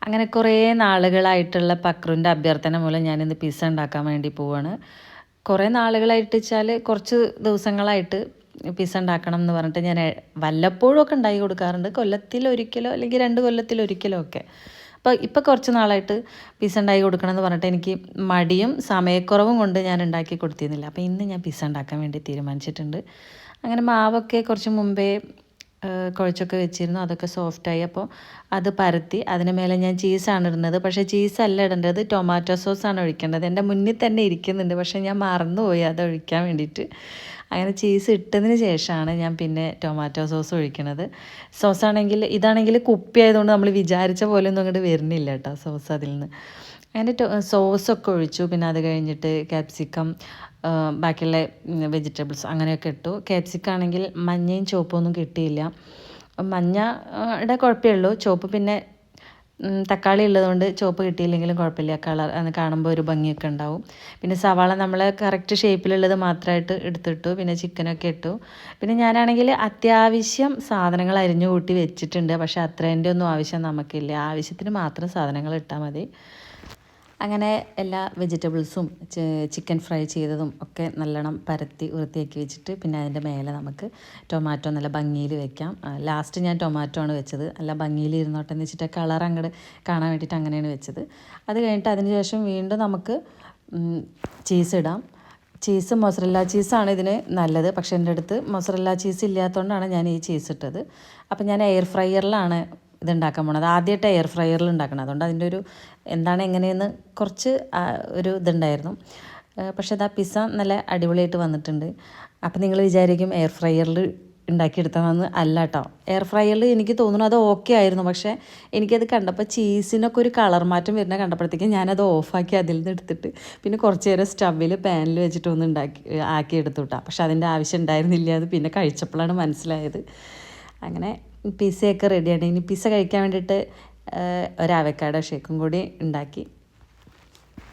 അങ്ങനെ കുറേ നാളുകളായിട്ടുള്ള പക്രുവിൻ്റെ അഭ്യർത്ഥന മൂലം ഞാനിന്ന് പിസ്സ ഉണ്ടാക്കാൻ വേണ്ടി പോവാണ്. കുറേ നാളുകളായിട്ട് വെച്ചാൽ കുറച്ച് ദിവസങ്ങളായിട്ട് പിസ്സ ഉണ്ടാക്കണം എന്ന് പറഞ്ഞിട്ട് ഞാൻ വല്ലപ്പോഴും ഒക്കെ ഉണ്ടാക്കി കൊടുക്കാറുണ്ട്. കൊല്ലത്തിലൊരിക്കലോ അല്ലെങ്കിൽ 2 കൊല്ലത്തിലൊരിക്കലോ ഒക്കെ. അപ്പോൾ ഇപ്പോൾ കുറച്ച് നാളായിട്ട് പിസ്സ ഉണ്ടാക്കി കൊടുക്കണം എന്ന് പറഞ്ഞിട്ട് എനിക്ക് മടിയും സമയക്കുറവും കൊണ്ട് ഞാൻ ഉണ്ടാക്കി കൊടുത്തിരുന്നില്ല. അപ്പോൾ ഇന്ന് ഞാൻ പിസ്സ ഉണ്ടാക്കാൻ വേണ്ടി തീരുമാനിച്ചിട്ടുണ്ട്. അങ്ങനെ മാവൊക്കെ കുറച്ച് മുമ്പേ കുഴച്ചൊക്കെ വെച്ചിരുന്നു. അതൊക്കെ സോഫ്റ്റായി. അപ്പോൾ അത് പരത്തി അതിന് മേലെ ഞാൻ ചീസാണ് ഇടുന്നത്. പക്ഷേ ചീസല്ല ഇടേണ്ടത്, ടൊമാറ്റോ സോസാണ് ഒഴിക്കേണ്ടത്. എൻ്റെ മുന്നിൽ തന്നെ ഇരിക്കുന്നുണ്ട്, പക്ഷേ ഞാൻ മറന്നുപോയി അത് ഒഴിക്കാൻ വേണ്ടിയിട്ട്. അങ്ങനെ ചീസ് ഇട്ടതിന് ശേഷമാണ് ഞാൻ പിന്നെ ടൊമാറ്റോ സോസ് ഒഴിക്കണത്. സോസാണെങ്കിൽ ഇതാണെങ്കിൽ കുപ്പി ആയതുകൊണ്ട് നമ്മൾ വിചാരിച്ച പോലെ ഒന്നും അങ്ങോട്ട് വരുന്നില്ല കേട്ടോ സോസ് അതിൽ നിന്ന്. അങ്ങനെ സോസൊക്കെ ഒഴിച്ചു. പിന്നെ അത് കഴിഞ്ഞിട്ട് ക്യാപ്സിക്കം, ബാക്കിയുള്ള വെജിറ്റബിൾസ് അങ്ങനെയൊക്കെ ഇട്ടു. ക്യാപ്സിക്കം ആണെങ്കിൽ മഞ്ഞയും ചുവപ്പും ഒന്നും കിട്ടിയില്ല. മഞ്ഞയുടെ കുഴപ്പമേ ഉള്ളൂ, ചുവപ്പ് പിന്നെ തക്കാളി ഉള്ളതുകൊണ്ട് ചുവപ്പ് കിട്ടിയില്ലെങ്കിലും കുഴപ്പമില്ല, കളർ കാണുമ്പോൾ ഒരു ഭംഗിയൊക്കെ ഉണ്ടാവും. പിന്നെ സവാള നമ്മൾ കറക്റ്റ് ഷേപ്പിലുള്ളത് മാത്രമായിട്ട് എടുത്തിട്ടു. പിന്നെ ചിക്കനൊക്കെ ഇട്ടു. പിന്നെ ഞാനാണെങ്കിൽ അത്യാവശ്യം സാധനങ്ങൾ അരിഞ്ഞു കൂട്ടി വെച്ചിട്ടുണ്ട്. പക്ഷേ അത്രേൻ്റെ ഒന്നും ആവശ്യം നമുക്കില്ല, ആവശ്യത്തിന് മാത്രം സാധനങ്ങൾ ഇട്ടാൽ മതി. അങ്ങനെ എല്ലാ വെജിറ്റബിൾസും ചിക്കൻ ഫ്രൈ ചെയ്തതും ഒക്കെ നല്ലോണം പരത്തി വൃത്തിയാക്കി വെച്ചിട്ട് പിന്നെ അതിൻ്റെ മേലെ നമുക്ക് ടൊമാറ്റോ നല്ല ഭംഗിയിൽ വെക്കാം. ലാസ്റ്റ് ഞാൻ ടൊമാറ്റോ ആണ് വെച്ചത്, നല്ല ഭംഗിയിൽ ഇരുന്നോട്ടെ എന്ന് വെച്ചിട്ട് കളർ അങ്ങോട്ട് കാണാൻ വേണ്ടിയിട്ട് അങ്ങനെയാണ് വെച്ചത്. അത് കഴിഞ്ഞിട്ട് അതിന് ശേഷം വീണ്ടും നമുക്ക് ചീസ് ഇടാം. ചീസ് മൊസറല്ല ചീസാണ് ഇതിന് നല്ലത്, പക്ഷേ എൻ്റെ അടുത്ത് മൊസറല്ല ചീസ് ഇല്ലാത്തതുകൊണ്ടാണ് ഞാൻ ഈ ചീസ് ഇട്ടത്. അപ്പം ഞാൻ എയർ ഫ്രയറിലാണ് ഇതുണ്ടാക്കാൻ പോണത്. ആദ്യമായിട്ട് എയർ ഫ്രയറിൽ ഉണ്ടാക്കണം, അതുകൊണ്ട് അതിൻ്റെ ഒരു എന്താണ് എങ്ങനെയെന്ന് കുറച്ച് ഒരു ഇതുണ്ടായിരുന്നു. പക്ഷേ അതാ പിസ്സ നല്ല അടിപൊളിയായിട്ട് വന്നിട്ടുണ്ട്. അപ്പം നിങ്ങൾ വിചാരിക്കും എയർ ഫ്രയറിൽ ഉണ്ടാക്കിയെടുത്തതെന്ന്. അല്ല കേട്ടോ, എയർ ഫ്രയറിൽ എനിക്ക് തോന്നുന്നു അത് ഓക്കെ ആയിരുന്നു. പക്ഷേ എനിക്കത് കണ്ടപ്പോൾ ചീസിനൊക്കെ ഒരു കളർ മാറ്റം വരുന്ന കണ്ടപ്പോഴത്തേക്കും ഞാനത് ഓഫാക്കി അതിൽ നിന്ന് എടുത്തിട്ട് പിന്നെ കുറച്ച് നേരം സ്റ്റവിൽ പാനിൽ വെച്ചിട്ട് ഒന്ന് ആക്കി എടുത്തു കേട്ടോ. പക്ഷെ അതിൻ്റെ ആവശ്യം ഉണ്ടായിരുന്നില്ല, അത് പിന്നെ കഴിച്ചപ്പോഴാണ് മനസ്സിലായത്. അങ്ങനെ പിസ്സയൊക്കെ റെഡിയാണ്. ഇനി പിസ്സ കഴിക്കാൻ വേണ്ടിയിട്ട് ഒരു അവക്കാഡോ ഷേക്കും കൂടി ഉണ്ടാക്കി